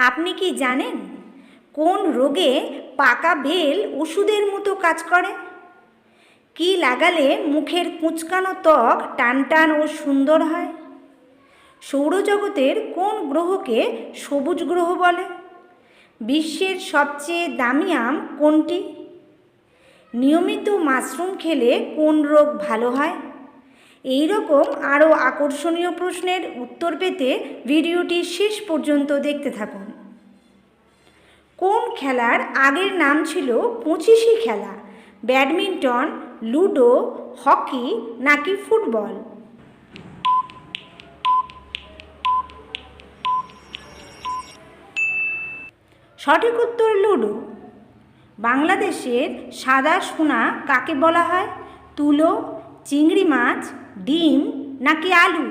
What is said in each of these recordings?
আপনি কি জানেন কোন রোগে পাকা বেল ওষুধের মতো কাজ করে? কি লাগালে মুখের কুঁচকানো ত্বক টানটান ও সুন্দর হয়? সৌরজগতের কোন গ্রহকে সবুজ গ্রহ বলে? বিশ্বের সবচেয়ে দামি আম কোনটি? নিয়মিত মাশরুম খেলে কোন রোগ ভালো হয়? এই রকম আরও আকর্ষণীয় প্রশ্নের উত্তর পেতে ভিডিওটি শেষ পর্যন্ত দেখতে থাকুন। কোন খেলার আগের নাম ছিল 25 খেলা? ব্যাডমিন্টন, লুডো, হকি নাকি ফুটবল? সঠিক উত্তর লুডো। বাংলাদেশের সাদা সোনা কাকে বলা হয়? তুলো, চিংড়ি মাছ, ডিম নাকি আলু?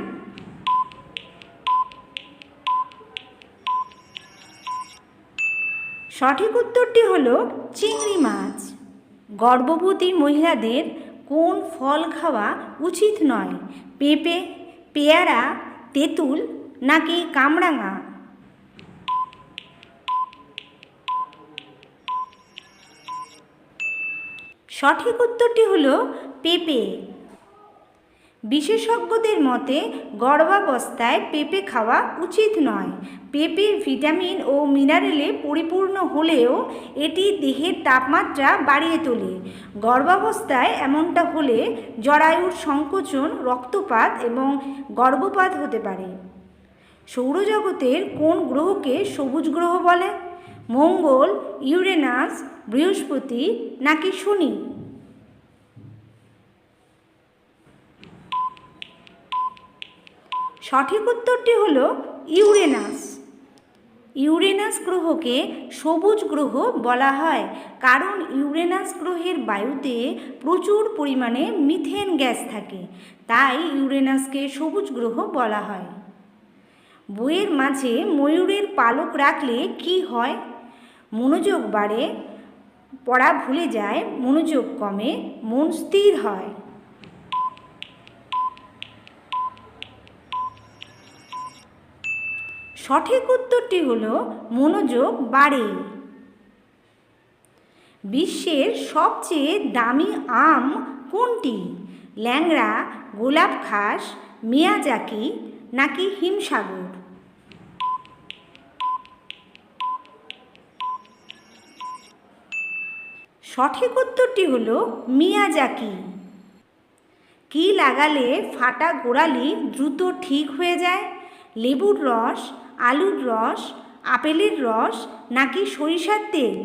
সঠিক উত্তরটি হলো চিংড়ি মাছ। গর্ভবতী মহিলাদের কোন ফল খাওয়া উচিত নয়? পেঁপে, পেয়ারা, তেঁতুল নাকি কামরাঙা? সঠিক উত্তরটি হলো পেঁপে। বিশেষজ্ঞদের মতে গর্ভাবস্থায় পেঁপে খাওয়া উচিত নয়। পেঁপে ভিটামিন ও মিনারেলে পরিপূর্ণ হলেও এটি দেহের তাপমাত্রা বাড়িয়ে তোলে। গর্ভাবস্থায় এমনটা হলে জরায়ুর সংকোচন, রক্তপাত এবং গর্ভপাত হতে পারে। সৌরজগতের কোন গ্রহকে সবুজ গ্রহ বলে? মঙ্গল, ইউরেনাস, বৃহস্পতি নাকি শনি? সঠিক উত্তরটি হলো ইউরেনাস। ইউরেনাস গ্রহকে সবুজ গ্রহ বলা হয় কারণ ইউরেনাস গ্রহের বায়ুতে প্রচুর পরিমাণে মিথেন গ্যাস থাকে, তাই ইউরেনাসকে সবুজ গ্রহ বলা হয়। বইয়ের মাঝে ময়ূরের পালক রাখলে কি হয়? মনোযোগ বাড়ে, পড়া ভুলে যায়, মনোযোগ কমে, মন স্থির হয়। সঠিক উত্তরটি হলো মনোযোগ বাড়ে। বিশ্বের সবচেয়ে দামি আম কোনটি? ল্যাংড়া, গোলাপ ঘাস, মিয়াজাকি নাকি হিমসাগর? সঠিক উত্তরটি হলো মিয়াজাকি। কি লাগালে ফাটা গোড়ালি দ্রুত ঠিক হয়ে যায়? লেবুর রস, আলুর রস, আপেলের রস নাকি সরিষার তেল?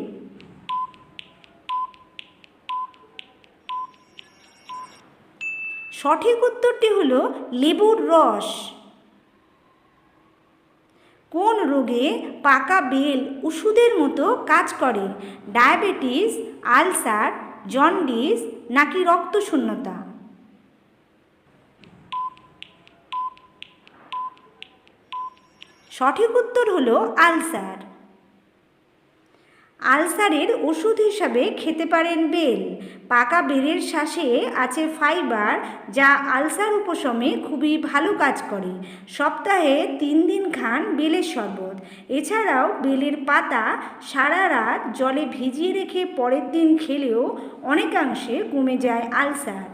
সঠিক উত্তরটি হলো লেবুর রস। কোন রোগে পাকা বেল ওষুধের মতো কাজ করে? ডায়াবেটিস, আলসার, জন্ডিস নাকি রক্তশূন্যতা? সঠিক উত্তর হলো আলসার। আলসারের ওষুধ হিসাবে খেতে পারেন বেল। পাকা বেলের শাঁসে আছে ফাইবার, যা আলসার উপশমে খুবই ভালো কাজ করে। সপ্তাহে 3 দিন খান বেলের শরবত। এছাড়াও বেলের পাতা সারা রাত জলে ভিজিয়ে রেখে পরের দিন খেলেও অনেকাংশে কমে যায় আলসার।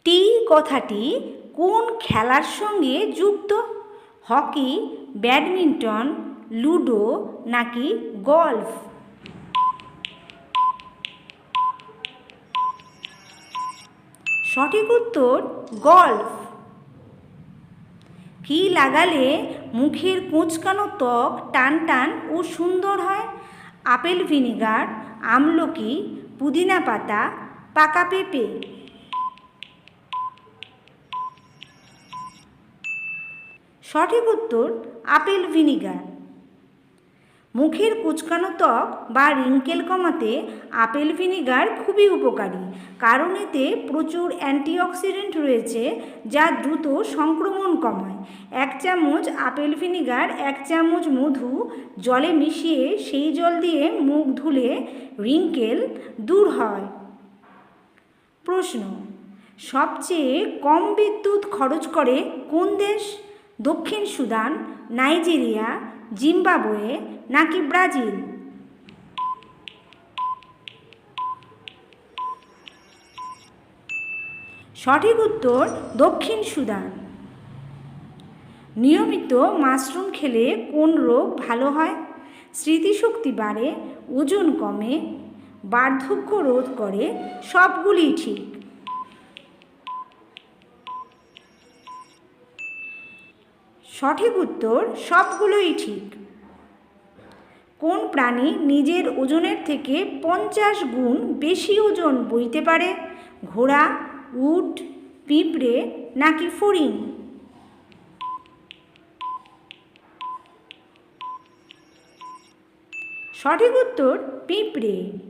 টি কথাটি কোন খেলার সঙ্গে যুক্ত? হকি, ব্যাডমিন্টন, লুডো নাকি গলফ? সঠিক উত্তর গলফ। কি লাগালে মুখের কুঁচকানো ত্বক টানটান ও সুন্দর হয়? আপেল ভিনিগার, আমলকি, পুদিনা পাতা, পাকা পেঁপে? সঠিক উত্তর আপেল ভিনিগার। মুখের কুঁচকানো ত্বক বা রিঙ্কেল কমাতে আপেল ভিনিগার খুবই উপকারী, কারণ এতে প্রচুর অ্যান্টিঅক্সিডেন্ট রয়েছে যা দ্রুত সংক্রমণ কমায়। 1 চামচ আপেল ভিনিগার 1 চামচ মধু জলে মিশিয়ে সেই জল দিয়ে মুখ ধুলে রিঙ্কেল দূর হয়। প্রশ্ন: সবচেয়ে কম বিদ্যুৎ খরচ করে কোন দেশ? দক্ষিণ সুদান, নাইজেরিয়া, জিম্বাবুয়ে নাকি ব্রাজিল? সঠিক উত্তর দক্ষিণ সুদান। নিয়মিত মাশরুম খেলে কোন রোগ ভালো হয়? স্মৃতিশক্তি বাড়ে, ওজন কমে, বার্ধক্য রোধ করে, সবগুলিই ঠিক। সঠিক উত্তর সবগুলোই ঠিক। কোন প্রাণী নিজের ওজনের থেকে 50 গুণ বেশি ওজন বইতে পারে? ঘোড়া, উট, পিঁপড়ে নাকি ফড়িং? সঠিক উত্তর পিঁপড়ে।